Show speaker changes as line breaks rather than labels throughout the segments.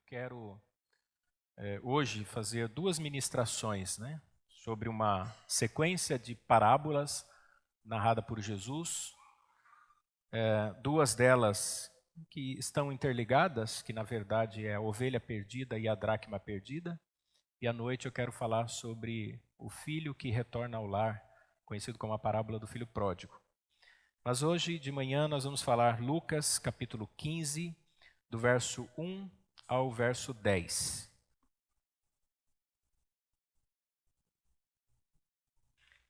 Eu quero hoje fazer duas ministrações, sobre uma sequência de parábolas narrada por Jesus. Duas delas que estão interligadas, que na verdade é a ovelha perdida e a dracma perdida. E à noite eu quero falar sobre o filho que retorna ao lar, conhecido como a parábola do filho pródigo. Mas hoje de manhã nós vamos falar Lucas capítulo 15, do verso 1 ao verso 10.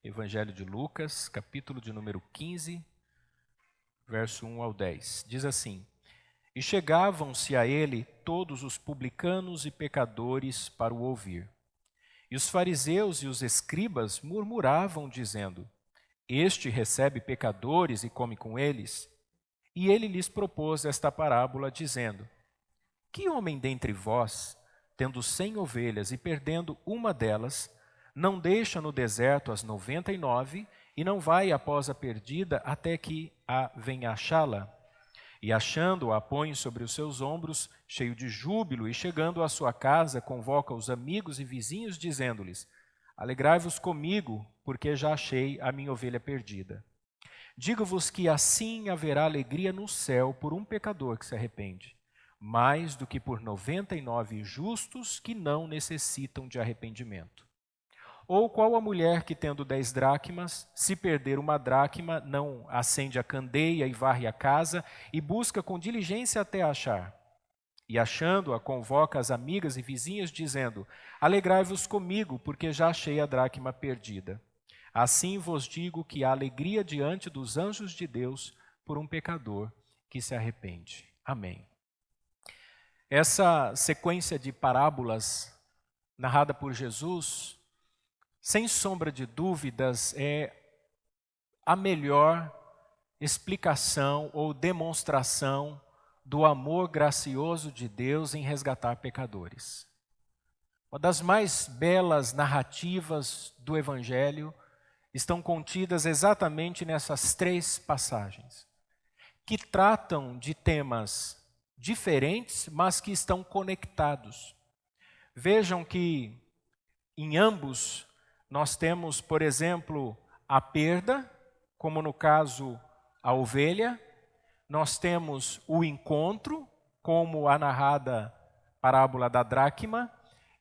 Evangelho de Lucas, capítulo de número 15, verso 1 ao 10. Diz assim: E chegavam-se a ele todos os publicanos e pecadores para o ouvir. E os fariseus e os escribas murmuravam, dizendo: Este recebe pecadores e come com eles. E ele lhes propôs esta parábola, dizendo: Que homem dentre vós, tendo 100 ovelhas e perdendo uma delas, não deixa no deserto as 99 e não vai após a perdida até que a venha achá-la? E achando-a, põe sobre os seus ombros, cheio de júbilo, e chegando à sua casa, convoca os amigos e vizinhos, dizendo-lhes: Alegrai-vos comigo, porque já achei a minha ovelha perdida. Digo-vos que assim haverá alegria no céu por um pecador que se arrepende, mais do que por 99 justos que não necessitam de arrependimento. Ou qual a mulher que, tendo 10 dracmas, se perder uma dracma, não acende a candeia e varre a casa e busca com diligência até achar? E achando-a, convoca as amigas e vizinhas, dizendo: Alegrai-vos comigo, porque já achei a dracma perdida. Assim vos digo que há alegria diante dos anjos de Deus por um pecador que se arrepende. Amém. Essa sequência de parábolas narrada por Jesus, sem sombra de dúvidas, é a melhor explicação ou demonstração do amor gracioso de Deus em resgatar pecadores. Uma das mais belas narrativas do Evangelho estão contidas exatamente nessas 3 passagens, que tratam de temas diferentes, mas que estão conectados. Vejam que em ambos nós temos, por exemplo, a perda, como no caso a ovelha. Nós temos o encontro, como a narrada parábola da dracma.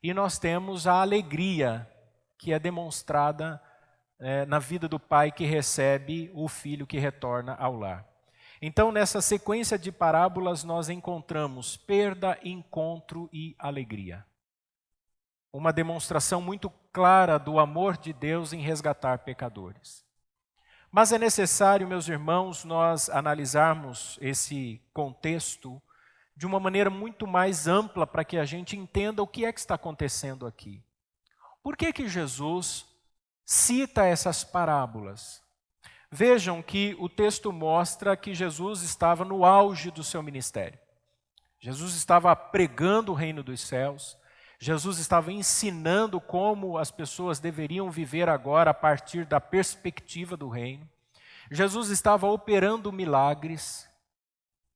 E nós temos a alegria, que é demonstrada na vida do pai que recebe o filho que retorna ao lar. Então, nessa sequência de parábolas, nós encontramos perda, encontro e alegria. Uma demonstração muito clara do amor de Deus em resgatar pecadores. Mas é necessário, meus irmãos, nós analisarmos esse contexto de uma maneira muito mais ampla para que a gente entenda o que é que está acontecendo aqui. Por que Jesus cita essas parábolas? Vejam que o texto mostra que Jesus estava no auge do seu ministério. Jesus estava pregando o reino dos céus. Jesus estava ensinando como as pessoas deveriam viver agora a partir da perspectiva do reino. Jesus estava operando milagres,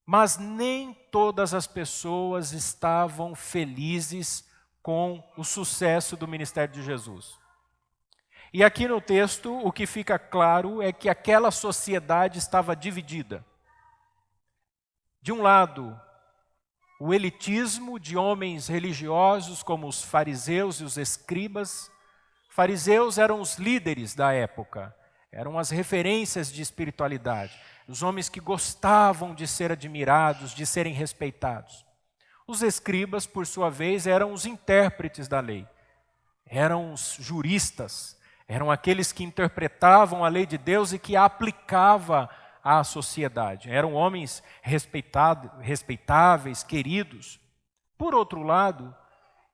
mas nem todas as pessoas estavam felizes com o sucesso do ministério de Jesus. E aqui no texto o que fica claro é que aquela sociedade estava dividida. De um lado, o elitismo de homens religiosos como os fariseus e os escribas. Fariseus eram os líderes da época, eram as referências de espiritualidade, os homens que gostavam de ser admirados, de serem respeitados. Os escribas, por sua vez, eram os intérpretes da lei, eram os juristas, eram aqueles que interpretavam a lei de Deus e que a aplicavam à sociedade. Eram homens respeitáveis, queridos. Por outro lado,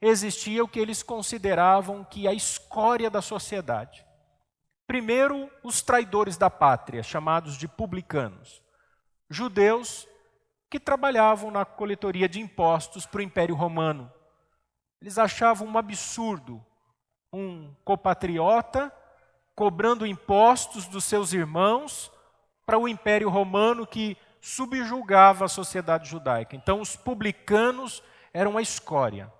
existia o que eles consideravam que a escória da sociedade. Primeiro, os traidores da pátria, chamados de publicanos. Judeus que trabalhavam na coletoria de impostos para o Império Romano. Eles achavam um absurdo um compatriota cobrando impostos dos seus irmãos para o Império Romano que subjugava a sociedade judaica. Então, os publicanos eram a escória.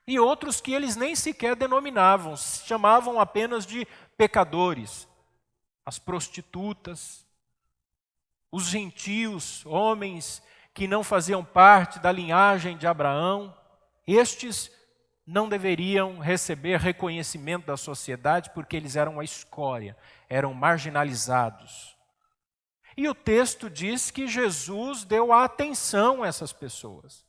E outros que eles nem sequer denominavam, chamavam apenas de pecadores. As prostitutas, os gentios, homens que não faziam parte da linhagem de Abraão, estes não deveriam receber reconhecimento da sociedade porque eles eram a escória, eram marginalizados. E o texto diz que Jesus deu atenção a essas pessoas.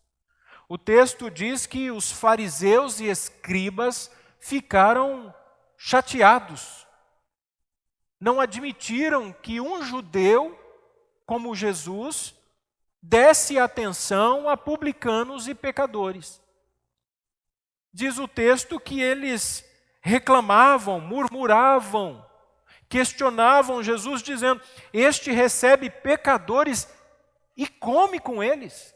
O texto diz que os fariseus e escribas ficaram chateados. Não admitiram que um judeu como Jesus desse atenção a publicanos e pecadores. Diz o texto que eles reclamavam, murmuravam, questionavam Jesus, dizendo: este recebe pecadores e come com eles.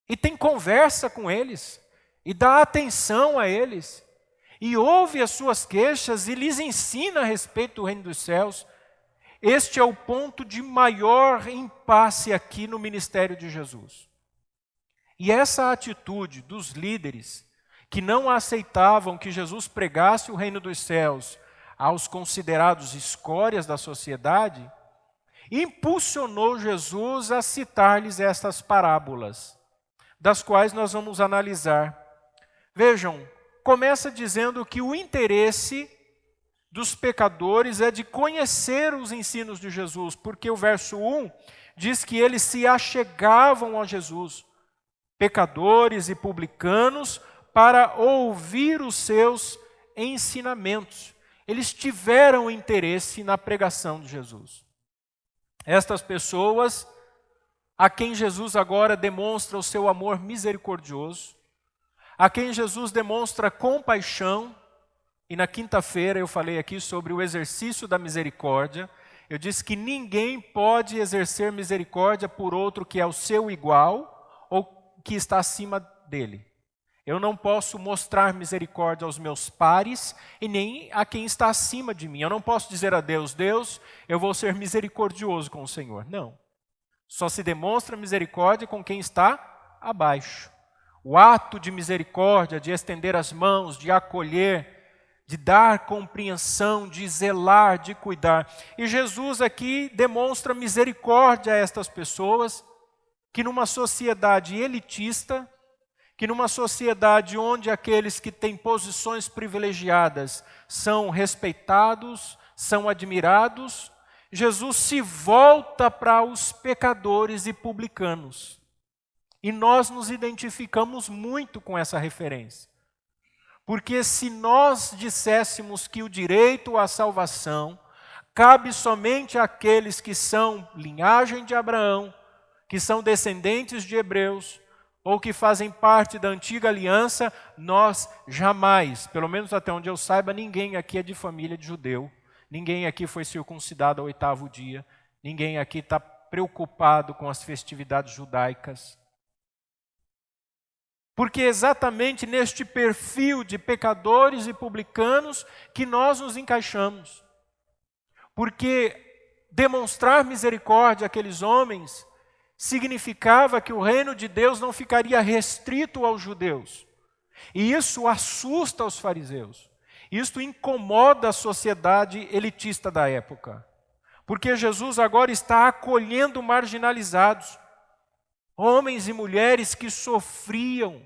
E tem conversa com eles, e dá atenção a eles, e ouve as suas queixas e lhes ensina a respeito do reino dos céus. Este é o ponto de maior impasse aqui no ministério de Jesus. E essa atitude dos líderes, que não aceitavam que Jesus pregasse o reino dos céus aos considerados escórias da sociedade, impulsionou Jesus a citar-lhes estas parábolas, das quais nós vamos analisar. Vejam, começa dizendo que o interesse dos pecadores é de conhecer os ensinos de Jesus, porque o verso 1 diz que eles se achegavam a Jesus, pecadores e publicanos, para ouvir os seus ensinamentos. Eles tiveram interesse na pregação de Jesus. Estas pessoas, a quem Jesus agora demonstra o seu amor misericordioso, a quem Jesus demonstra compaixão. E na quinta-feira eu falei aqui sobre o exercício da misericórdia. Eu disse que ninguém pode exercer misericórdia por outro que é o seu igual ou que está acima dele. Eu não posso mostrar misericórdia aos meus pares e nem a quem está acima de mim. Eu não posso dizer a Deus: Deus, eu vou ser misericordioso com o Senhor. Não. Só se demonstra misericórdia com quem está abaixo. O ato de misericórdia, de estender as mãos, de acolher, de dar compreensão, de zelar, de cuidar. E Jesus aqui demonstra misericórdia a estas pessoas que numa sociedade elitista, que numa sociedade onde aqueles que têm posições privilegiadas são respeitados, são admirados, Jesus se volta para os pecadores e publicanos. E nós nos identificamos muito com essa referência. Porque se nós disséssemos que o direito à salvação cabe somente àqueles que são linhagem de Abraão, que são descendentes de hebreus, ou que fazem parte da antiga aliança, nós jamais, pelo menos até onde eu saiba, ninguém aqui é de família de judeu, ninguém aqui foi circuncidado ao 8º dia, ninguém aqui está preocupado com as festividades judaicas. Porque é exatamente neste perfil de pecadores e publicanos que nós nos encaixamos. Porque demonstrar misericórdia àqueles homens significava que o reino de Deus não ficaria restrito aos judeus. E isso assusta os fariseus. Isto incomoda a sociedade elitista da época. Porque Jesus agora está acolhendo marginalizados. Homens e mulheres que sofriam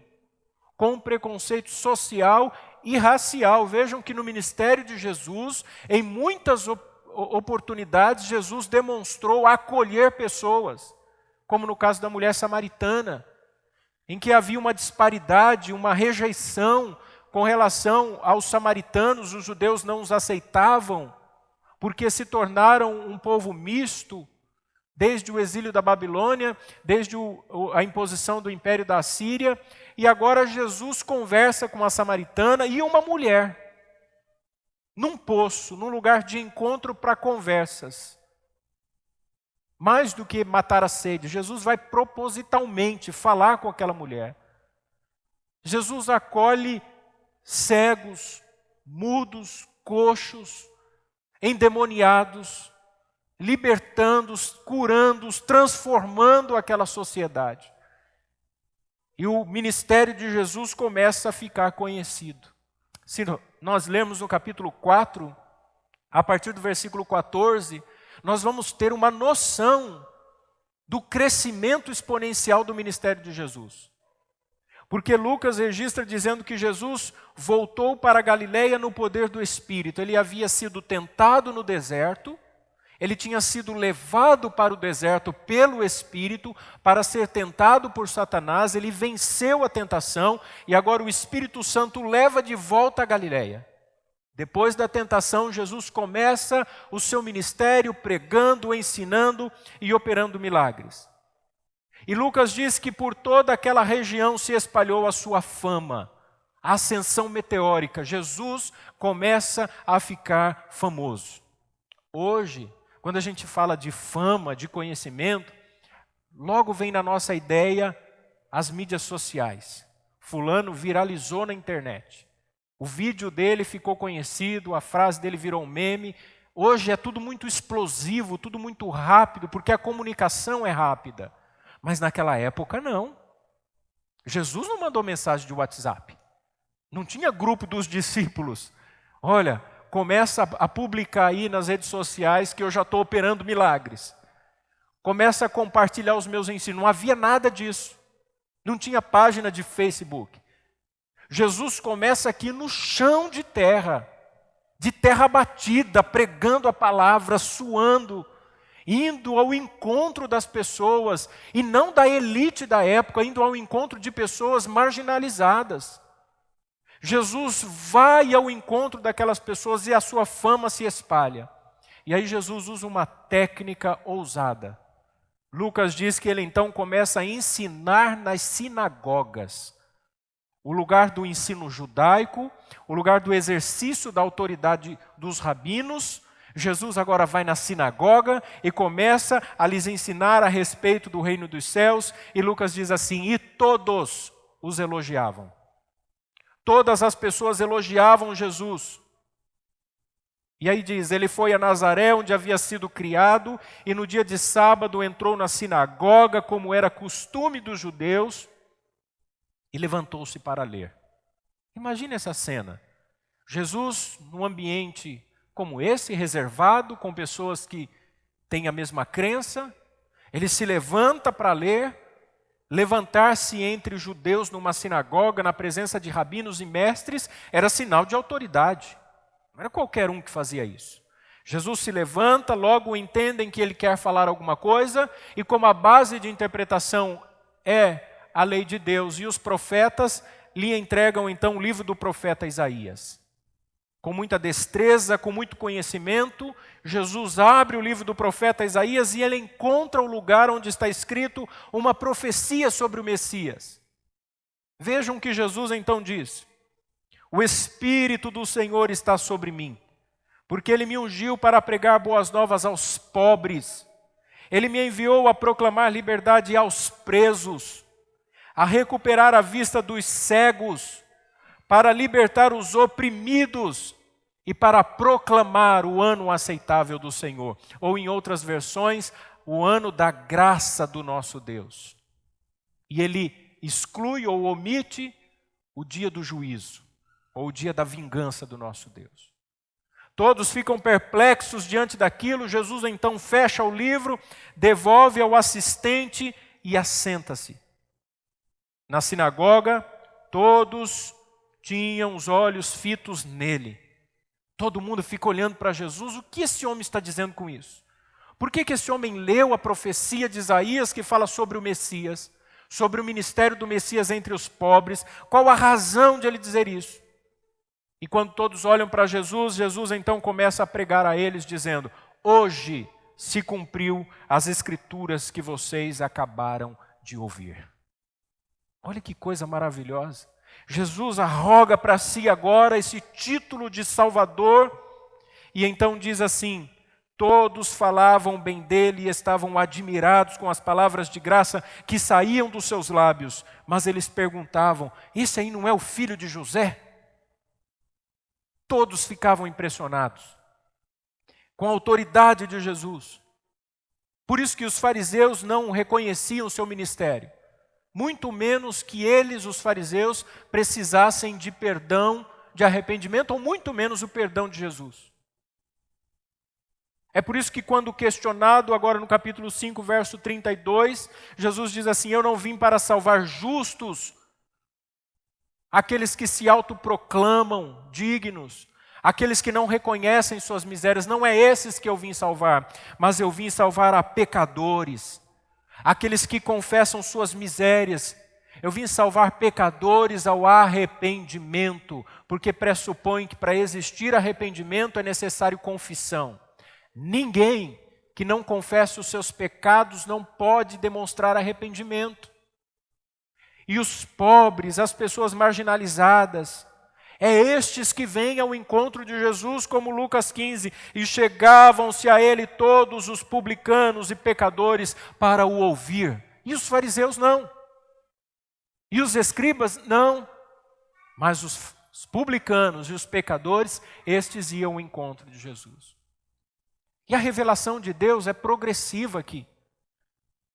com preconceito social e racial. Vejam que no ministério de Jesus, em muitas oportunidades, Jesus demonstrou acolher pessoas, como no caso da mulher samaritana, em que havia uma disparidade, uma rejeição com relação aos samaritanos. Os judeus não os aceitavam, porque se tornaram um povo misto, desde o exílio da Babilônia, desde a imposição do império da Assíria, e agora Jesus conversa com uma samaritana e uma mulher, num poço, num lugar de encontro para conversas. Mais do que matar a sede, Jesus vai propositalmente falar com aquela mulher. Jesus acolhe cegos, mudos, coxos, endemoniados, libertando-os, curando-os, transformando aquela sociedade. e o ministério de Jesus começa a ficar conhecido. Se nós lermos no capítulo 4, a partir do versículo 14, nós vamos ter uma noção do crescimento exponencial do ministério de Jesus. Porque Lucas registra dizendo que Jesus voltou para a Galileia no poder do Espírito. Ele havia sido tentado no deserto, ele tinha sido levado para o deserto pelo Espírito para ser tentado por Satanás, ele venceu a tentação e agora o Espírito Santo o leva de volta à Galileia. Depois da tentação, Jesus começa o seu ministério pregando, ensinando e operando milagres. E Lucas diz que por toda aquela região se espalhou a sua fama, a ascensão meteórica. Jesus começa a ficar famoso. Hoje, quando a gente fala de fama, de conhecimento, logo vem na nossa ideia as mídias sociais. Fulano viralizou na internet. O vídeo dele ficou conhecido, a frase dele virou um meme. Hoje é tudo muito explosivo, tudo muito rápido, porque a comunicação é rápida. Mas naquela época não. Jesus não mandou mensagem de WhatsApp. Não tinha grupo dos discípulos. Olha, começa a publicar aí nas redes sociais que eu já estou operando milagres. Começa a compartilhar os meus ensinos. Não havia nada disso. Não tinha página de Facebook. Jesus começa aqui no chão de terra batida, pregando a palavra, suando, indo ao encontro das pessoas, e não da elite da época, indo ao encontro de pessoas marginalizadas. Jesus vai ao encontro daquelas pessoas e a sua fama se espalha. E aí Jesus usa uma técnica ousada. Lucas diz que ele então começa a ensinar nas sinagogas. O lugar do ensino judaico, o lugar do exercício da autoridade dos rabinos. Jesus agora vai na sinagoga e começa a lhes ensinar a respeito do reino dos céus. E Lucas diz assim, e todos os elogiavam. Todas as pessoas elogiavam Jesus. E aí diz, ele foi a Nazaré, onde havia sido criado, e no dia de sábado entrou na sinagoga, como era costume dos judeus, e levantou-se para ler. Imagine essa cena. Jesus num ambiente como esse, reservado, com pessoas que têm a mesma crença, ele se levanta para ler. Levantar-se entre os judeus numa sinagoga, na presença de rabinos e mestres, era sinal de autoridade. Não era qualquer um que fazia isso. Jesus se levanta, logo entendem que ele quer falar alguma coisa, e como a base de interpretação é a lei de Deus e os profetas, lhe entregam então o livro do profeta Isaías. Com muita destreza, com muito conhecimento, Jesus abre o livro do profeta Isaías e ele encontra o lugar onde está escrito uma profecia sobre o Messias. Vejam o que Jesus então diz. O Espírito do Senhor está sobre mim, porque Ele me ungiu para pregar boas novas aos pobres. Ele me enviou a proclamar liberdade aos presos, a recuperar a vista dos cegos, para libertar os oprimidos e para proclamar o ano aceitável do Senhor. Ou em outras versões, o ano da graça do nosso Deus. E ele exclui ou omite o dia do juízo, ou o dia da vingança do nosso Deus. Todos ficam perplexos diante daquilo. Jesus então fecha o livro, devolve ao assistente e assenta-se. Na sinagoga, todos tinham os olhos fitos nele. Todo mundo fica olhando para Jesus. O que esse homem está dizendo com isso? Por que esse homem leu a profecia de Isaías que fala sobre o Messias, sobre o ministério do Messias entre os pobres? Qual a razão de ele dizer isso? E quando todos olham para Jesus, Jesus então começa a pregar a eles dizendo, hoje se cumpriu as escrituras que vocês acabaram de ouvir. Olha que coisa maravilhosa. Jesus arroga para si agora esse título de Salvador e então diz assim, todos falavam bem dele e estavam admirados com as palavras de graça que saíam dos seus lábios, mas eles perguntavam, esse aí não é o filho de José? Todos ficavam impressionados com a autoridade de Jesus. Por isso que os fariseus não reconheciam o seu ministério. muito menos que eles, os fariseus, precisassem de perdão, de arrependimento, ou muito menos o perdão de Jesus. É por isso que quando questionado agora no capítulo 5, verso 32, Jesus diz assim: eu não vim para salvar justos, aqueles que se autoproclamam dignos, aqueles que não reconhecem suas misérias, não é esses que eu vim salvar, mas eu vim salvar a pecadores, aqueles que confessam suas misérias. Eu vim salvar pecadores ao arrependimento, porque pressupõe que para existir arrependimento é necessário confissão. Ninguém que não confesse os seus pecados não pode demonstrar arrependimento. E os pobres, as pessoas marginalizadas, é estes que vêm ao encontro de Jesus, como Lucas 15, e chegavam-se a ele todos os publicanos e pecadores para o ouvir. E os fariseus não. E os escribas não. Mas os publicanos e os pecadores, estes iam ao encontro de Jesus. E a revelação de Deus é progressiva aqui.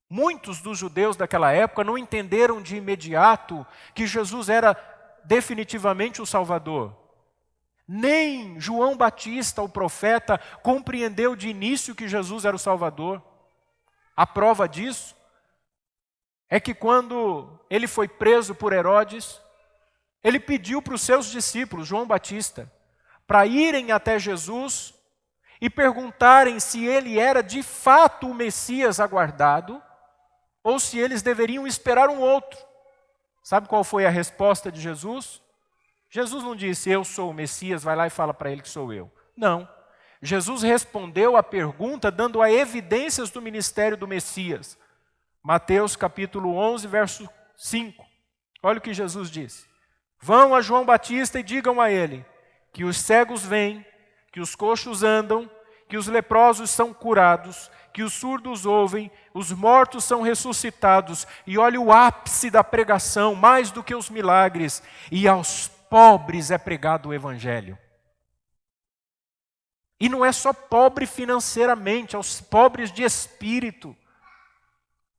Muitos dos judeus daquela época não entenderam de imediato que Jesus era definitivamente o Salvador. Nem João Batista, o profeta, compreendeu de início que Jesus era o Salvador. A prova disso é que quando ele foi preso por Herodes, ele pediu para os seus discípulos, João Batista, para irem até Jesus e perguntarem se ele era de fato o Messias aguardado ou se eles deveriam esperar um outro. Sabe qual foi a resposta de Jesus? Jesus não disse, eu sou o Messias, vai lá e fala para ele que sou eu. Não. Jesus respondeu à pergunta dando a evidências do ministério do Messias. Mateus capítulo 11, verso 5. Olha o que Jesus disse. Vão a João Batista e digam a ele que os cegos vêm, que os coxos andam, que os leprosos são curados, que os surdos ouvem, os mortos são ressuscitados. E olha o ápice da pregação, mais do que os milagres. E aos pobres é pregado o evangelho. E não é só pobre financeiramente, aos pobres de espírito.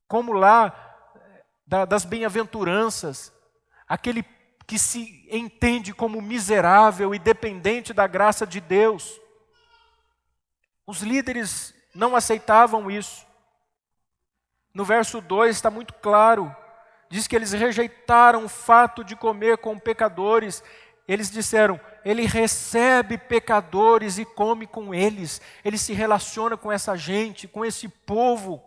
Como lá das bem-aventuranças, aquele que se entende como miserável e dependente da graça de Deus. Os líderes não aceitavam isso. No verso 2 está muito claro, diz que eles rejeitaram o fato de comer com pecadores. Eles disseram, ele recebe pecadores e come com eles. Ele se relaciona com essa gente, com esse povo.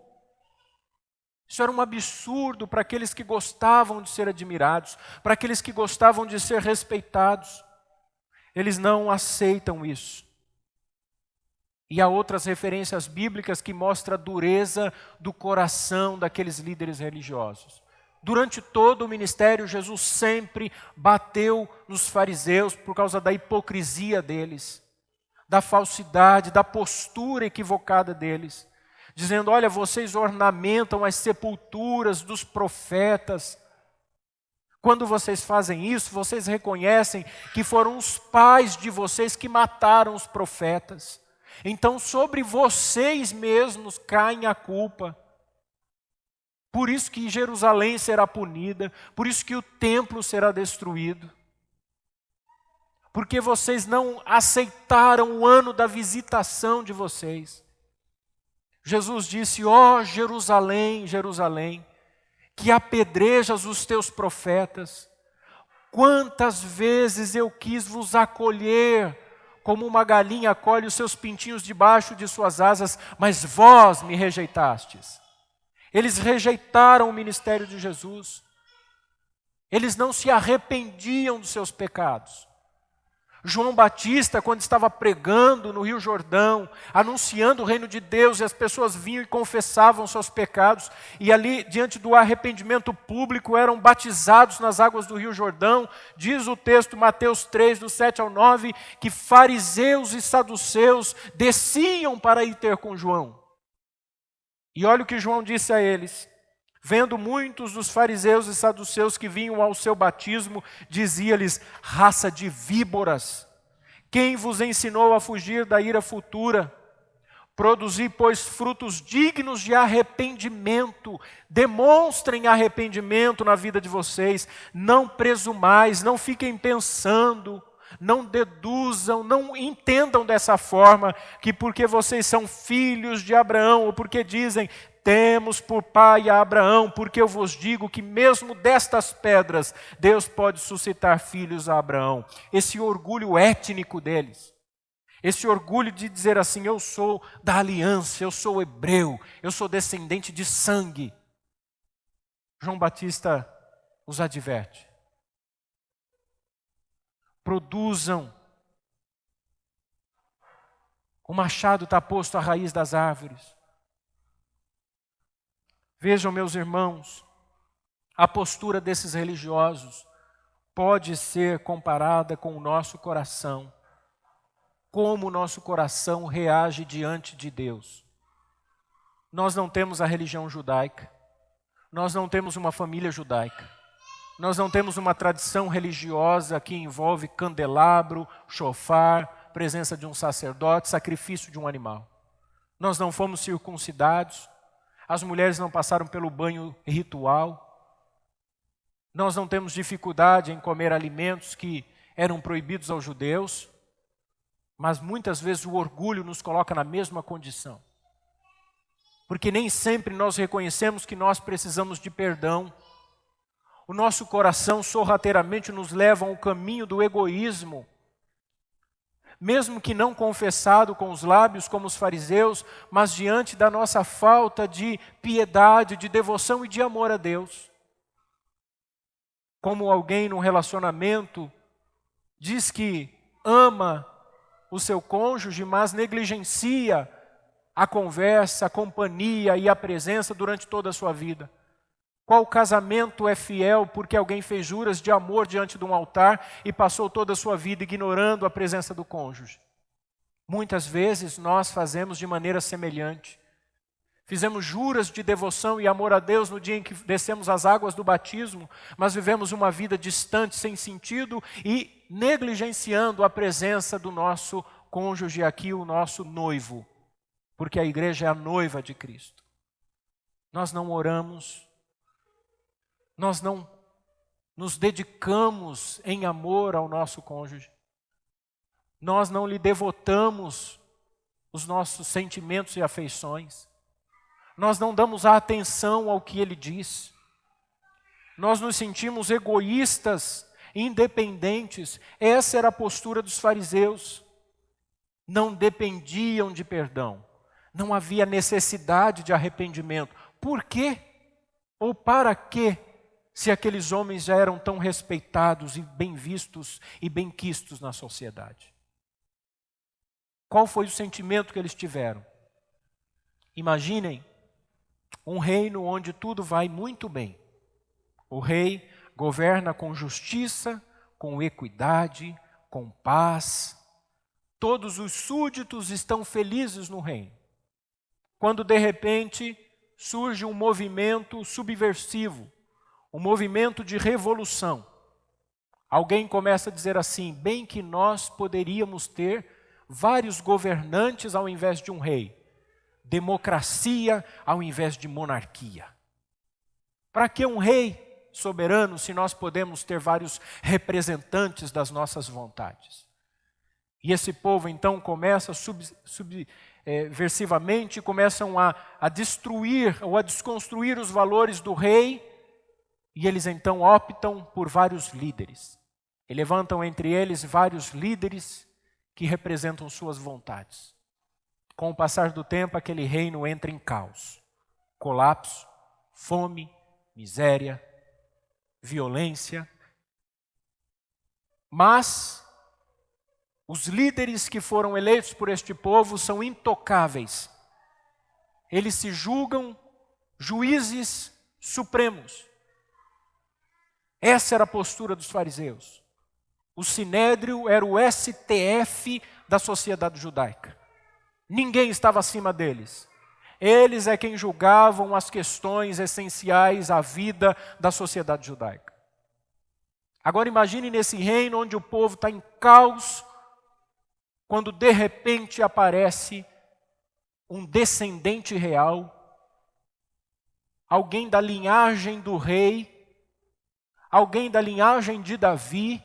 Isso era um absurdo para aqueles que gostavam de ser admirados, para aqueles que gostavam de ser respeitados. Eles não aceitam isso. E há outras referências bíblicas que mostram a dureza do coração daqueles líderes religiosos. Durante todo o ministério, Jesus sempre bateu nos fariseus por causa da hipocrisia deles, da falsidade, da postura equivocada deles. Dizendo, olha, vocês ornamentam as sepulturas dos profetas. Quando vocês fazem isso, vocês reconhecem que foram os pais de vocês que mataram os profetas. Então, sobre vocês mesmos caem a culpa. Por isso que Jerusalém será punida, por isso que o templo será destruído. Porque vocês não aceitaram o ano da visitação de vocês. Jesus disse, ó Jerusalém, Jerusalém, que apedrejas os teus profetas, quantas vezes eu quis vos acolher, como uma galinha acolhe os seus pintinhos debaixo de suas asas, mas vós me rejeitastes. Eles rejeitaram o ministério de Jesus. Eles não se arrependiam dos seus pecados. João Batista, quando estava pregando no Rio Jordão, anunciando o reino de Deus, e as pessoas vinham e confessavam seus pecados, e ali, diante do arrependimento público, eram batizados nas águas do Rio Jordão. Diz o texto, Mateus 3, do 7 ao 9, que fariseus e saduceus desciam para ir ter com João. E olha o que João disse a eles. Vendo muitos dos fariseus e saduceus que vinham ao seu batismo, dizia-lhes, raça de víboras, quem vos ensinou a fugir da ira futura? Produzi, pois, frutos dignos de arrependimento. Demonstrem arrependimento na vida de vocês. Não presumais, não fiquem pensando, não deduzam, não entendam dessa forma que porque vocês são filhos de Abraão, ou porque dizem, temos por pai a Abraão, porque eu vos digo que mesmo destas pedras, Deus pode suscitar filhos a Abraão. Esse orgulho étnico deles. Esse orgulho de dizer assim, eu sou da aliança, eu sou hebreu, eu sou descendente de sangue. João Batista os adverte. Produzam. O machado está posto à raiz das árvores. Vejam, meus irmãos, a postura desses religiosos pode ser comparada com o nosso coração. Como o nosso coração reage diante de Deus. Nós não temos a religião judaica, nós não temos uma família judaica, nós não temos uma tradição religiosa que envolve candelabro, chofar, presença de um sacerdote, sacrifício de um animal. Nós não fomos circuncidados, as mulheres não passaram pelo banho ritual, nós não temos dificuldade em comer alimentos que eram proibidos aos judeus, mas muitas vezes o orgulho nos coloca na mesma condição. Porque nem sempre nós reconhecemos que nós precisamos de perdão. O nosso coração sorrateiramente nos leva ao caminho do egoísmo. Mesmo que não confessado com os lábios como os fariseus, mas diante da nossa falta de piedade, de devoção e de amor a Deus. Como alguém num relacionamento diz que ama o seu cônjuge, mas negligencia a conversa, a companhia e a presença durante toda a sua vida. Qual casamento é fiel porque alguém fez juras de amor diante de um altar e passou toda a sua vida ignorando a presença do cônjuge? Muitas vezes nós fazemos de maneira semelhante. Fizemos juras de devoção e amor a Deus no dia em que descemos as águas do batismo, mas vivemos uma vida distante, sem sentido e negligenciando a presença do nosso cônjuge aqui, o nosso noivo, porque a igreja é a noiva de Cristo. Nós não oramos, nós não nos dedicamos em amor ao nosso cônjuge, nós não lhe devotamos os nossos sentimentos e afeições, nós não damos a atenção ao que ele diz, nós nos sentimos egoístas, independentes. Essa era a postura dos fariseus. Não dependiam de perdão. Não havia necessidade de arrependimento. Por quê? Ou para quê? Se aqueles homens já eram tão respeitados e bem vistos e bem-quistos na sociedade. Qual foi o sentimento que eles tiveram? Imaginem um reino onde tudo vai muito bem. O rei governa com justiça, com equidade, com paz. Todos os súditos estão felizes no reino. Quando de repente surge um movimento subversivo, um movimento de revolução. Alguém começa a dizer assim, bem que nós poderíamos ter vários governantes ao invés de um rei. Democracia ao invés de monarquia. Para que um rei soberano se nós podemos ter vários representantes das nossas vontades? E esse povo então começa subversivamente, começam a destruir ou a desconstruir os valores do rei, e eles então optam por vários líderes. E levantam entre eles vários líderes que representam suas vontades. Com o passar do tempo, aquele reino entra em caos, colapso, fome, miséria, violência. Mas os líderes que foram eleitos por este povo são intocáveis. Eles se julgam juízes supremos. Essa era a postura dos fariseus. O sinédrio era o STF da sociedade judaica. Ninguém estava acima deles. Eles é quem julgavam as questões essenciais à vida da sociedade judaica. Agora imagine nesse reino onde o povo está em caos, quando de repente aparece um descendente real, alguém da linhagem do rei, alguém da linhagem de Davi,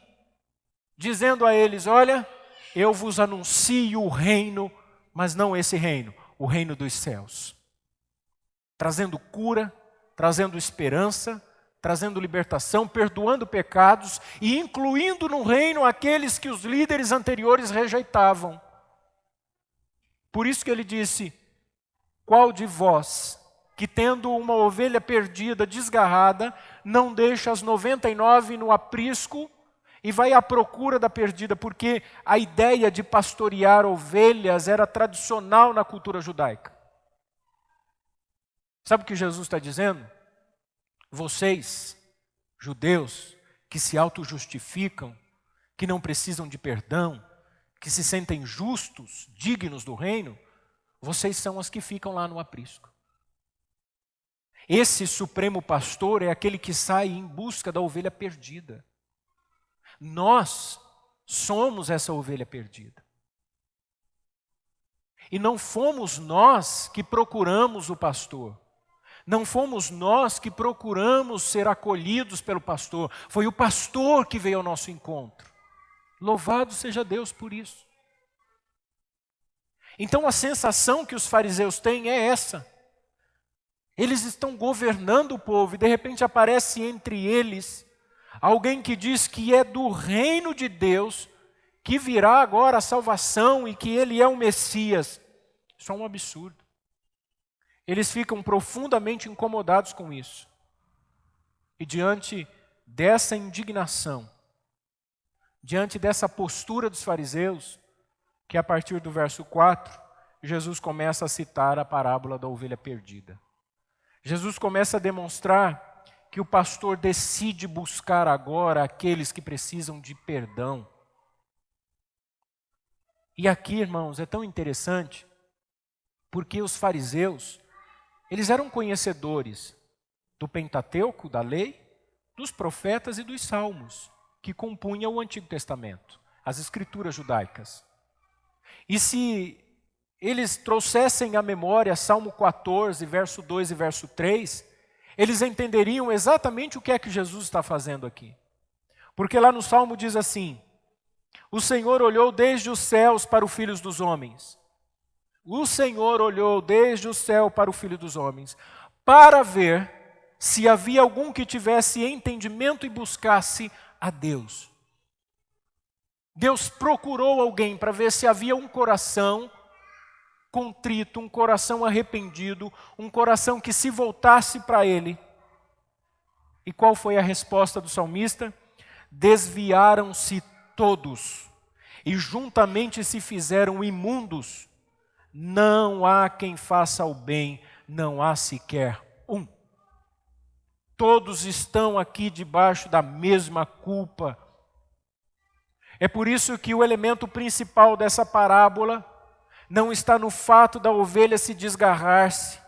dizendo a eles: olha, eu vos anuncio o reino, mas não esse reino, o reino dos céus. Trazendo cura, trazendo esperança, trazendo libertação, perdoando pecados e incluindo no reino aqueles que os líderes anteriores rejeitavam. Por isso que ele disse: qual de vós, que tendo uma ovelha perdida, desgarrada, não deixa as 99 no aprisco e vai à procura da perdida? Porque a ideia de pastorear ovelhas era tradicional na cultura judaica. Sabe o que Jesus está dizendo? Vocês, judeus, que se auto-justificam, que não precisam de perdão, que se sentem justos, dignos do reino, vocês são as que ficam lá no aprisco. Esse supremo pastor é aquele que sai em busca da ovelha perdida. Nós somos essa ovelha perdida. E não fomos nós que procuramos o pastor. Não fomos nós que procuramos ser acolhidos pelo pastor. Foi o pastor que veio ao nosso encontro. Louvado seja Deus por isso. Então a sensação que os fariseus têm é essa. Eles estão governando o povo e de repente aparece entre eles alguém que diz que é do reino de Deus, que virá agora a salvação e que ele é o Messias. Isso é um absurdo. Eles ficam profundamente incomodados com isso. E diante dessa indignação, diante dessa postura dos fariseus, que a partir do verso 4, Jesus começa a citar a parábola da ovelha perdida. Jesus começa a demonstrar que o pastor decide buscar agora aqueles que precisam de perdão. E aqui, irmãos, é tão interessante, porque os fariseus, eles eram conhecedores do Pentateuco, da lei, dos profetas e dos salmos, que compunham o Antigo Testamento, as escrituras judaicas. E se eles trouxessem à memória Salmo 14, verso 2 e verso 3, eles entenderiam exatamente o que é que Jesus está fazendo aqui. Porque lá no Salmo diz assim: o Senhor olhou desde os céus para os filhos dos homens. O Senhor olhou desde o céu para o Filho dos Homens, para ver se havia algum que tivesse entendimento e buscasse a Deus. Deus procurou alguém para ver se havia um coração contrito, um coração arrependido, um coração que se voltasse para Ele. E qual foi a resposta do salmista? Desviaram-se todos e juntamente se fizeram imundos. Não há quem faça o bem, não há sequer um. Todos estão aqui debaixo da mesma culpa. É por isso que o elemento principal dessa parábola não está no fato da ovelha se desgarrar-se,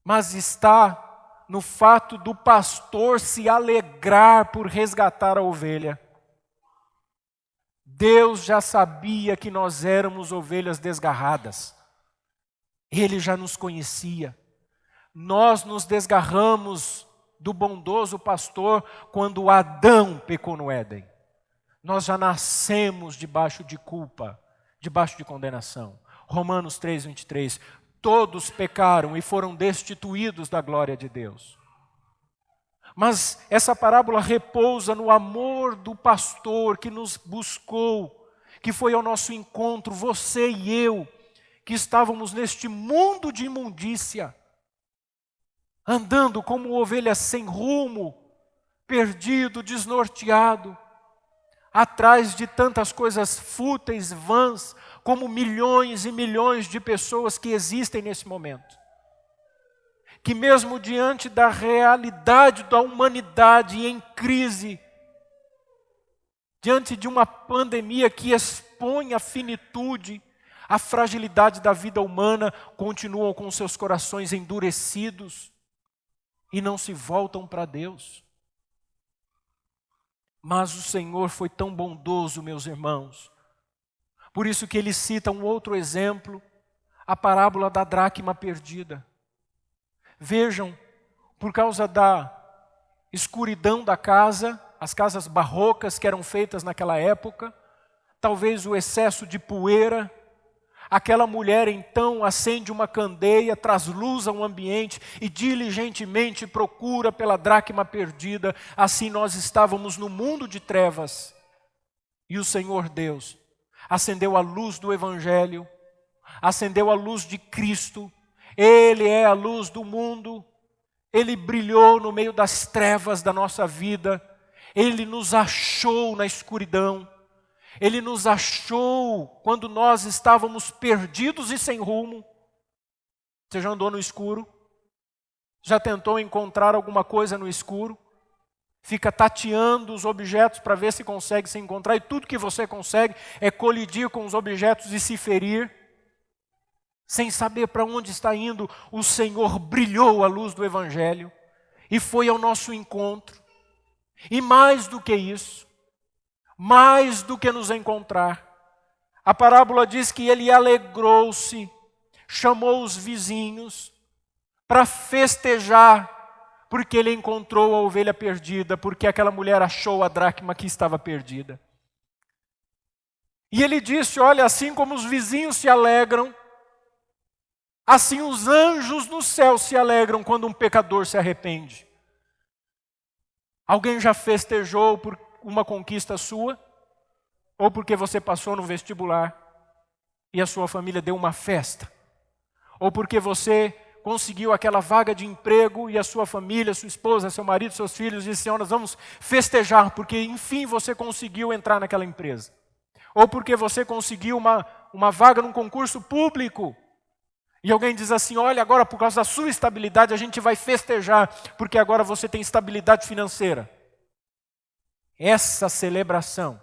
mas está no fato do pastor se alegrar por resgatar a ovelha. Deus já sabia que nós éramos ovelhas desgarradas. Ele já nos conhecia. Nós nos desgarramos do bondoso pastor quando Adão pecou no Éden. Nós já nascemos debaixo de culpa, debaixo de condenação. Romanos 3:23. Todos pecaram e foram destituídos da glória de Deus. Mas essa parábola repousa no amor do pastor que nos buscou, que foi ao nosso encontro, você e eu, que estávamos neste mundo de imundícia, andando como ovelhas sem rumo, perdido, desnorteado, atrás de tantas coisas fúteis, vãs, como milhões e milhões de pessoas que existem nesse momento. Que mesmo diante da realidade da humanidade em crise, diante de uma pandemia que expõe a finitude, a fragilidade da vida humana, continuam com seus corações endurecidos e não se voltam para Deus. Mas o Senhor foi tão bondoso, meus irmãos, por isso que ele cita um outro exemplo, a parábola da dracma perdida. Vejam, por causa da escuridão da casa, as casas barrocas que eram feitas naquela época, talvez o excesso de poeira, aquela mulher então acende uma candeia, traz luz ao ambiente e diligentemente procura pela dracma perdida. Assim nós estávamos no mundo de trevas e o Senhor Deus acendeu a luz do Evangelho, acendeu a luz de Cristo. Ele é a luz do mundo, Ele brilhou no meio das trevas da nossa vida, Ele nos achou na escuridão, Ele nos achou quando nós estávamos perdidos e sem rumo. Você já andou no escuro? Já tentou encontrar alguma coisa no escuro? Fica tateando os objetos para ver se consegue se encontrar, e tudo que você consegue é colidir com os objetos e se ferir, sem saber para onde está indo. O Senhor brilhou a luz do Evangelho e foi ao nosso encontro. E mais do que isso, mais do que nos encontrar, a parábola diz que ele alegrou-se, chamou os vizinhos para festejar, porque ele encontrou a ovelha perdida, porque aquela mulher achou a dracma que estava perdida. E ele disse: olha, assim como os vizinhos se alegram, assim os anjos no céu se alegram quando um pecador se arrepende. Alguém já festejou por uma conquista sua? Ou porque você passou no vestibular e a sua família deu uma festa? Ou porque você conseguiu aquela vaga de emprego e a sua família, sua esposa, seu marido, seus filhos disseram: nós vamos festejar porque enfim você conseguiu entrar naquela empresa? Ou porque você conseguiu uma vaga num concurso público e alguém diz assim: olha, agora por causa da sua estabilidade a gente vai festejar porque agora você tem estabilidade financeira. Essa celebração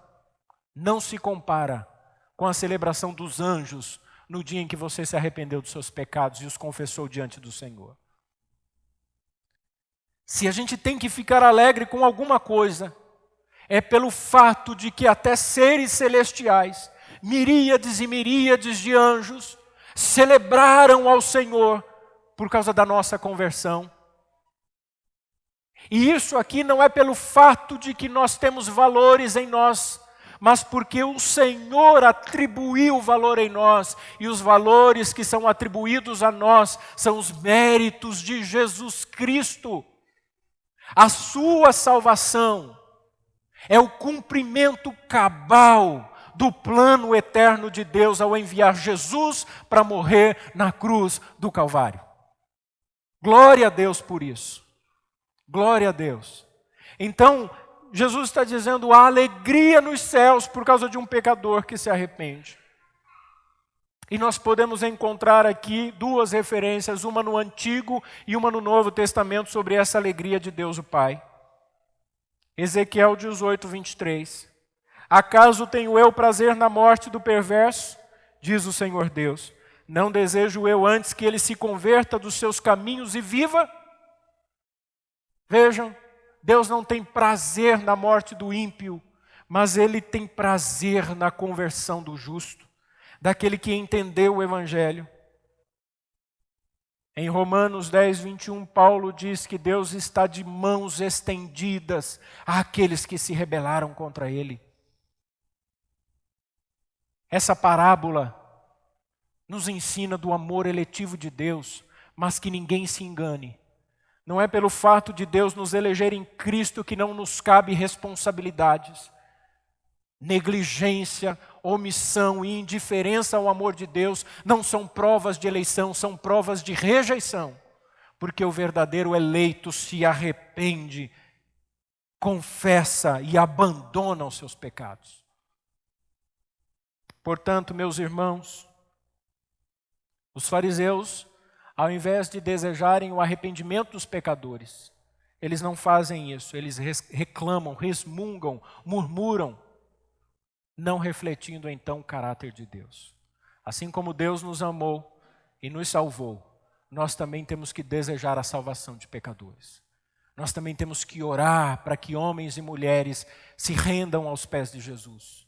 não se compara com a celebração dos anjos no dia em que você se arrependeu dos seus pecados e os confessou diante do Senhor. Se a gente tem que ficar alegre com alguma coisa, é pelo fato de que até seres celestiais, miríades e miríades de anjos, celebraram ao Senhor por causa da nossa conversão. E isso aqui não é pelo fato de que nós temos valores em nós, mas porque o Senhor atribuiu valor em nós, e os valores que são atribuídos a nós são os méritos de Jesus Cristo. A sua salvação é o cumprimento cabal do plano eterno de Deus ao enviar Jesus para morrer na cruz do Calvário. Glória a Deus por isso. Glória a Deus. Então, Jesus está dizendo: há alegria nos céus por causa de um pecador que se arrepende. E nós podemos encontrar aqui duas referências, uma no Antigo e uma no Novo Testamento, sobre essa alegria de Deus o Pai. Ezequiel 18, 23. Acaso tenho eu prazer na morte do perverso? Diz o Senhor Deus. Não desejo eu antes que ele se converta dos seus caminhos e viva? Vejam, Deus não tem prazer na morte do ímpio, mas Ele tem prazer na conversão do justo, daquele que entendeu o Evangelho. Em Romanos 10, 21, Paulo diz que Deus está de mãos estendidas àqueles que se rebelaram contra Ele. Essa parábola nos ensina do amor eletivo de Deus, mas que ninguém se engane. Não é pelo fato de Deus nos eleger em Cristo que não nos cabe responsabilidades. Negligência, omissão e indiferença ao amor de Deus não são provas de eleição, são provas de rejeição. Porque o verdadeiro eleito se arrepende, confessa e abandona os seus pecados. Portanto, meus irmãos, os fariseus, ao invés de desejarem o arrependimento dos pecadores, eles não fazem isso, eles reclamam, resmungam, murmuram, não refletindo então o caráter de Deus. Assim como Deus nos amou e nos salvou, nós também temos que desejar a salvação de pecadores. Nós também temos que orar para que homens e mulheres se rendam aos pés de Jesus.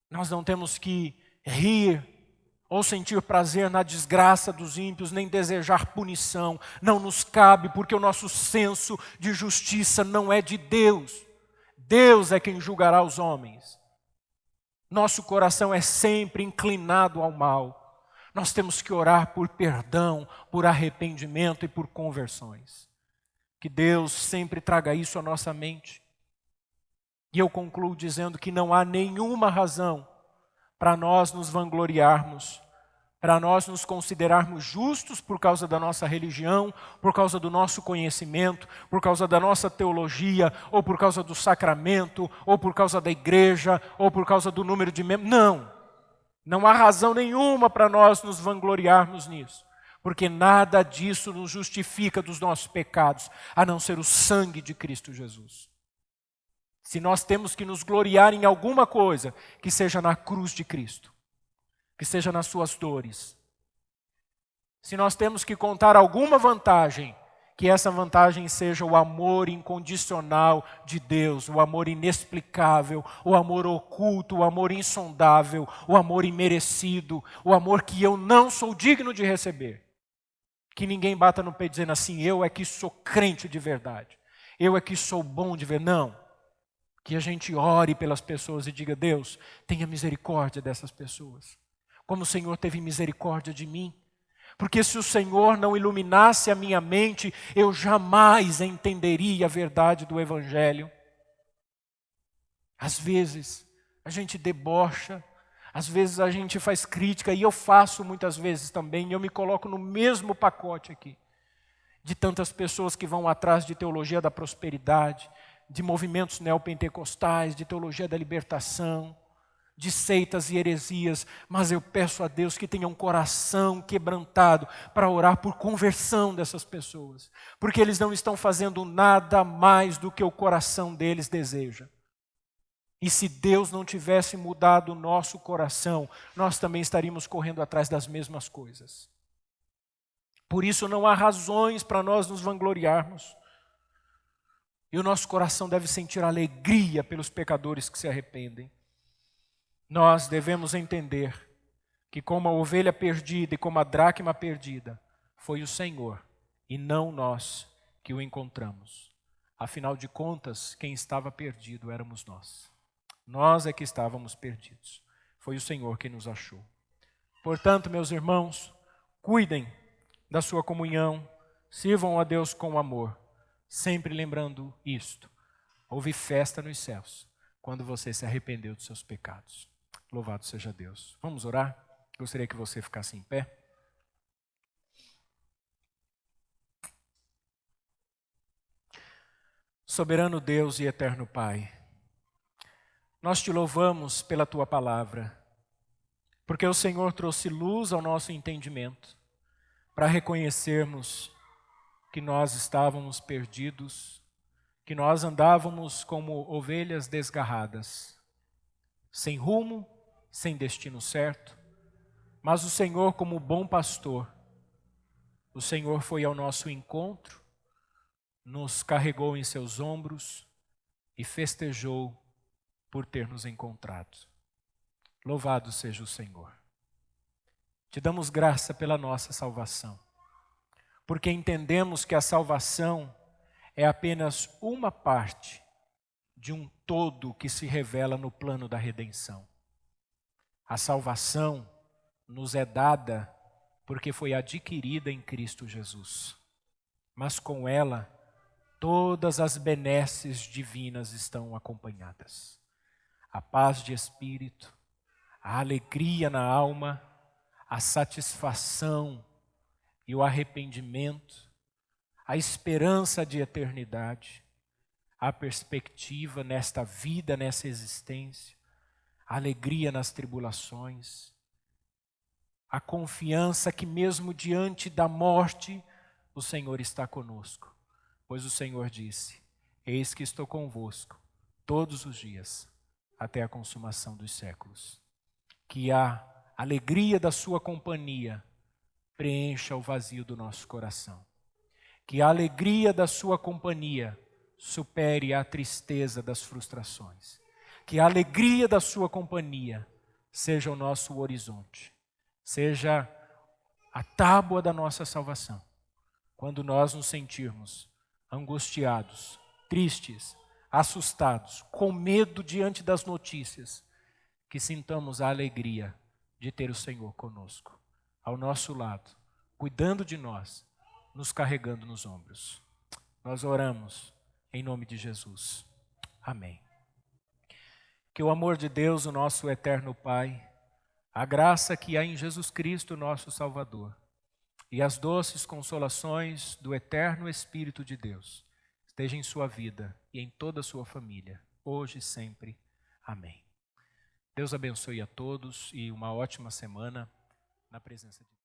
Nós não temos que rir ou sentir prazer na desgraça dos ímpios, nem desejar punição. Não nos cabe, porque o nosso senso de justiça não é de Deus. Deus é quem julgará os homens. Nosso coração é sempre inclinado ao mal. Nós temos que orar por perdão, por arrependimento e por conversões. Que Deus sempre traga isso à nossa mente. E eu concluo dizendo que não há nenhuma razão para nós nos vangloriarmos, para nós nos considerarmos justos por causa da nossa religião, por causa do nosso conhecimento, por causa da nossa teologia, ou por causa do sacramento, ou por causa da igreja, ou por causa do número de membros. Não há razão nenhuma para nós nos vangloriarmos nisso, porque nada disso nos justifica dos nossos pecados, a não ser o sangue de Cristo Jesus. Se nós temos que nos gloriar em alguma coisa, que seja na cruz de Cristo, que seja nas suas dores. Se nós temos que contar alguma vantagem, que essa vantagem seja o amor incondicional de Deus, o amor inexplicável, o amor oculto, o amor insondável, o amor imerecido, o amor que eu não sou digno de receber. Que ninguém bata no peito dizendo assim, eu é que sou crente de verdade, eu é que sou bom de verdade. Não. Que a gente ore pelas pessoas e diga, Deus, tenha misericórdia dessas pessoas. Como o Senhor teve misericórdia de mim. Porque se o Senhor não iluminasse a minha mente, eu jamais entenderia a verdade do Evangelho. Às vezes, a gente debocha, às vezes a gente faz crítica, e eu faço muitas vezes também, e eu me coloco no mesmo pacote aqui, de tantas pessoas que vão atrás de teologia da prosperidade, de movimentos neopentecostais, de teologia da libertação, de seitas e heresias, mas eu peço a Deus que tenha um coração quebrantado para orar por conversão dessas pessoas, porque eles não estão fazendo nada mais do que o coração deles deseja. E se Deus não tivesse mudado o nosso coração, nós também estaríamos correndo atrás das mesmas coisas. Por isso não há razões para nós nos vangloriarmos. E o nosso coração deve sentir alegria pelos pecadores que se arrependem. Nós devemos entender que como a ovelha perdida e como a dracma perdida, foi o Senhor e não nós que o encontramos. Afinal de contas, quem estava perdido éramos nós. Nós é que estávamos perdidos. Foi o Senhor que nos achou. Portanto, meus irmãos, cuidem da sua comunhão, sirvam a Deus com amor, sempre lembrando isto. Houve festa nos céus quando você se arrependeu dos seus pecados. Louvado seja Deus. Vamos orar? Gostaria que você ficasse em pé. Soberano Deus e eterno Pai, nós te louvamos pela tua palavra, porque o Senhor trouxe luz ao nosso entendimento, para reconhecermos que nós estávamos perdidos, que nós andávamos como ovelhas desgarradas, sem rumo, sem destino certo, mas o Senhor, como bom pastor, o Senhor foi ao nosso encontro, nos carregou em seus ombros e festejou por ter nos encontrado. Louvado seja o Senhor. Te damos graça pela nossa salvação, porque entendemos que a salvação é apenas uma parte de um todo que se revela no plano da redenção. A salvação nos é dada porque foi adquirida em Cristo Jesus, mas com ela todas as benesses divinas estão acompanhadas. A paz de espírito, a alegria na alma, a satisfação e o arrependimento, a esperança de eternidade, a perspectiva nesta vida, nessa existência, a alegria nas tribulações, a confiança que mesmo diante da morte, o Senhor está conosco. Pois o Senhor disse, eis que estou convosco todos os dias, até a consumação dos séculos. Que a alegria da sua companhia preencha o vazio do nosso coração. Que a alegria da sua companhia supere a tristeza das frustrações. Que a alegria da sua companhia seja o nosso horizonte. seja a tábua da nossa salvação. Quando nós nos sentirmos angustiados, tristes, assustados, com medo diante das notícias, que sintamos a alegria de ter o Senhor conosco, ao nosso lado, cuidando de nós, nos carregando nos ombros. Nós oramos em nome de Jesus. Amém. Que o amor de Deus, o nosso eterno Pai, a graça que há em Jesus Cristo, nosso Salvador, e as doces consolações do eterno Espírito de Deus, esteja em sua vida e em toda a sua família, hoje e sempre. Amém. Deus abençoe a todos e uma ótima semana na presença de Deus.